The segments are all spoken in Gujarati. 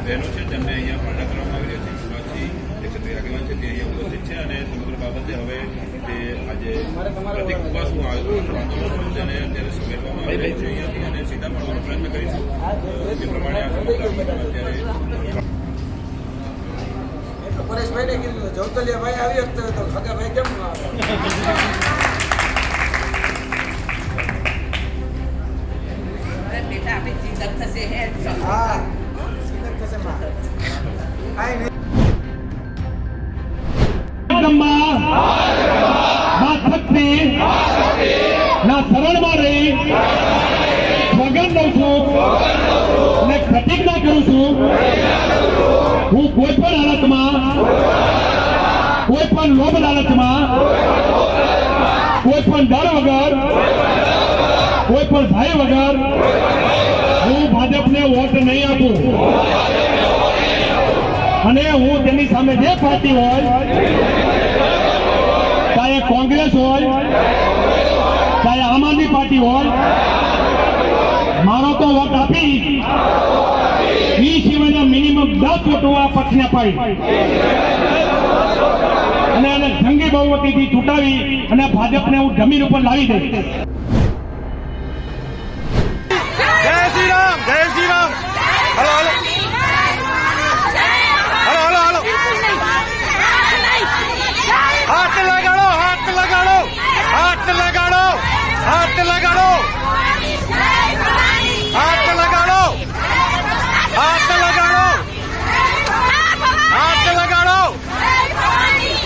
બહેનો છે તેમને અહીંયા પારણા કરવામાં આવી રહ્યા છે. જે ક્ષત્રિય આગેવાન છે તે અહીંયા ઉપસ્થિત છે અને સમગ્ર બાબતે હવે તે આજે પ્રતિક ઉપવાસનું આંદોલન તેને અત્યારે સમેટવામાં આવી રહ્યું છે અહીંયાથી અને સીધા મળવાનો પ્રયત્ન કરીશું જે પ્રમાણે આ અત્યારે પરેશભાઈને કીધું જવતલિયાભાઈ આવી વખતે તો ખગાભાઈ કેમ ના આવે? બેટા આપણી જીત થશે હે હા સીધા થશે માં આઈ નહીં ના શરણમાં રહી સ્વગન દઉં છું અને પ્રતિજ્ઞા કરું છું હું કોઈ પણ હાલતમાં કોઈ પણ લોભ લાલચમાં કોઈ પણ ડર વગર કોઈ પણ ભય વગર હું ભાજપને વોટ નહીં આપું અને હું તેની સામે જે પાર્ટી હોય ચાહે કોંગ્રેસ હોય ચાહે આમ આદમી પાર્ટી હોય મારો તો વોટ આપી એ સિવાયના મિનિમમ 10 વોટો આ પક્ષને અપાઈ અને એને જંગી બહુમતીથી ચૂંટાવી અને ભાજપને હું જમીન ઉપર લાવી દઈશ. જય શ્રી રામ, જય Shri Ram. Hello hello hello hello hello હાથ લગાડો, હાથ લગાડો, હાથ લગાડો, હાથ લગાડો, હાથ લગાડો, હાથ લગાડો, હાથ લગાડો,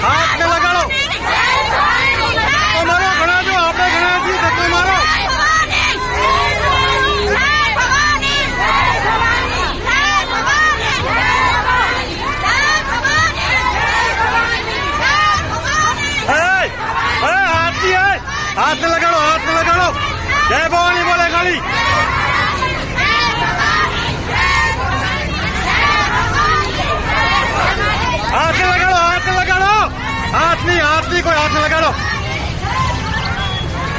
હાથ લગાડો. તમારો ઘણા જો આપણે ઘણા છીએ તો તમારો हाथ लगाड़ो, हाथ लगाड़ो. जय भवानी बोले खाली. हाथ लगाड़ो, हाथ लगाड़ो. हाथ नहीं कोई हाथ लगाड़ो.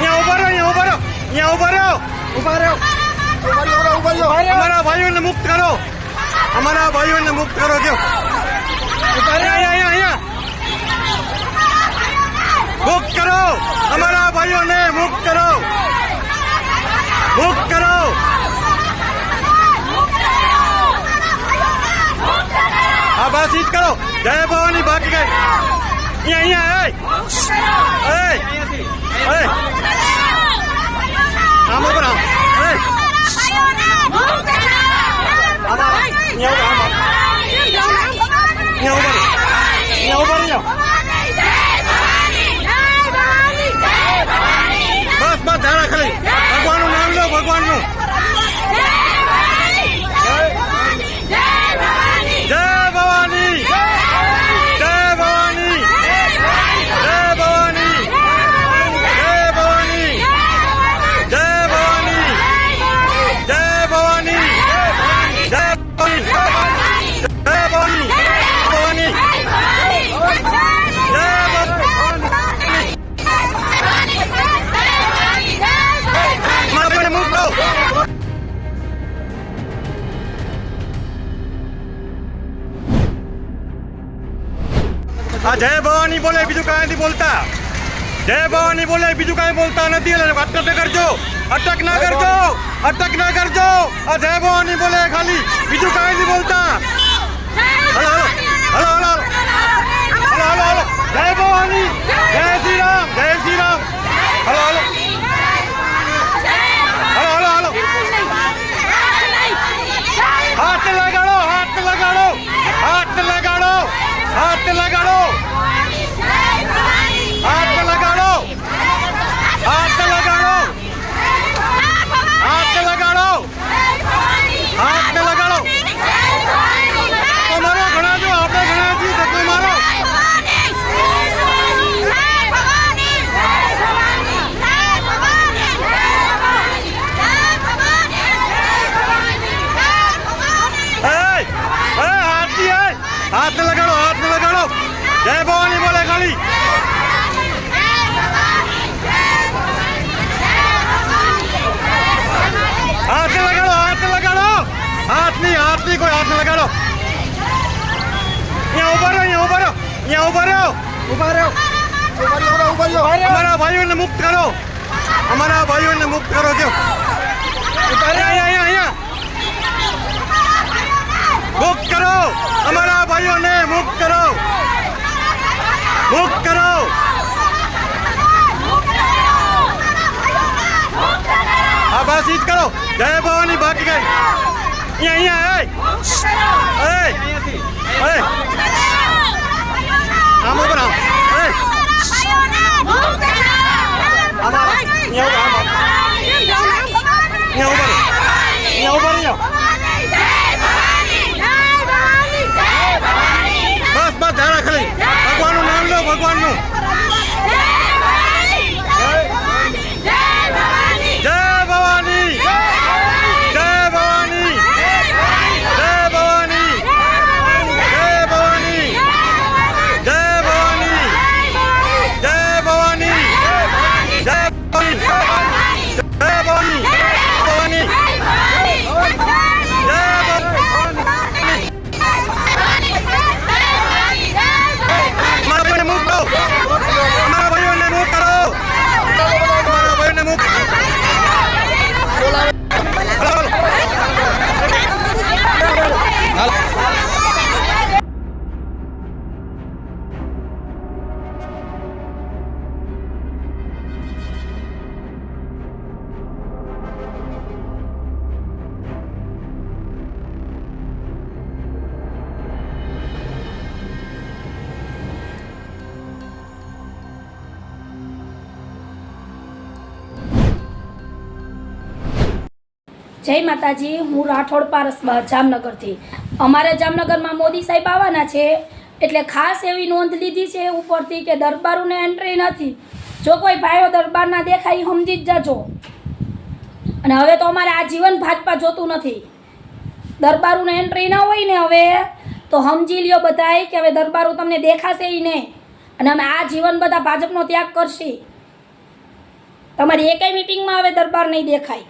यहाँ उभा रहो, यहाँ उभा रहो, यहाँ उभा रहो, उभा रहो. हमारा भाइयों ने मुक्त करो, हमारा भाइयों ने मुक्त करो. क्यों यहाँ मुक्त करो, हमारा भाइयों ने मुक्त करो, मुक्त करो. हाँ बस ईद करो. जय भवानी बाकी गए यहाँ यहाँ हम ऊपर हम यहाँ ऊपर जाओ. बस बस ध्यान रख ले. भगवान नाम लो, भगवान नु. जय भवानी, जय भवानी, जय भवानी, जय भवानी, जय भवानी, जय भवानी, जय भवानी, जय भवानी, भवानी, આ જય ભવાની બોલે બીજું કાંઈ નથી બોલતા. જય ભવાની બોલે બીજું કાંઈ બોલતા નથી. અટક ના કરજો, અટક ના કરજો, અટક ના કરજો. આ જય ભવાની બોલે ખાલી બીજું કાંઈ નથી બોલતા. Hello hello hello hello hello hello hello. જય ભવાની, જય શ્રી રામ, જય Shri Ram. Hello hello hello hello hello. હાથ લગાડો, હાથ લગાડો, હાથ લગાડો, हाथ लगाड़ो, हाथ लगाड़ो, हाथ लगाड़ो, हाथ लगाड़ो, हाथ लगाड़ो. તમારો ઘણા જો આપણે ઘણા છીએ તો તમારો હાથ નહીં, કોઈ હાથ ન લગાડો. અહીંયા ઉભા રહો, અહીંયા ઉભા રહો, અહીંયા ઉભા રહો. અમારા ભાઈઓને મુક્ત કરો, અમારા ભાઈઓને મુક્ત કરો. જો અહીંયા મુક્ત કરો, અમારા ભાઈઓને મુક્ત કરો, મુક્ત કરો. હા બસ ઈ જ કરો. જય ભવાની બાકી કઈ અહીંયા આમ ઉપર આમ બસ બસ ધારા ખાલી ભગવાનનું નામ લો, ભગવાનનું. જય ભવાની, જય ભવાની, જય ભવાની, જય ભવાની, જય ભવાની, જય ભવાની, જય ભવાની, જય ભવાની, ભવાની, જય ભવાની. મુક્ત કરો, અમારા ભાઈઓને મુક્ત કરો, અમારા ભાઈઓને મુક્ત. જય માતાજી, હું રાઠોડ પારસબા જામનગરથી. અમારે જામનગરમાં મોદી સાહેબ આવવાના છે એટલે ખાસ એવી નોંધ લીધી છે ઉપરથી કે દરબારોને એન્ટ્રી નથી. જો કોઈ ભાઈઓ દરબારના દેખાય સમજી જ જાજો. અને હવે તો અમારે આ જીવન ભાજપા જોતું નથી. દરબારોને એન્ટ્રી ના હોય ને હવે તો સમજી લ્યો બધાય કે હવે દરબારો તમને દેખાશે નહીં. અને અમે આ જીવન બધા ભાજપનો ત્યાગ કરશી. તમારી એકેય મિટિંગમાં હવે દરબાર નહીં દેખાય.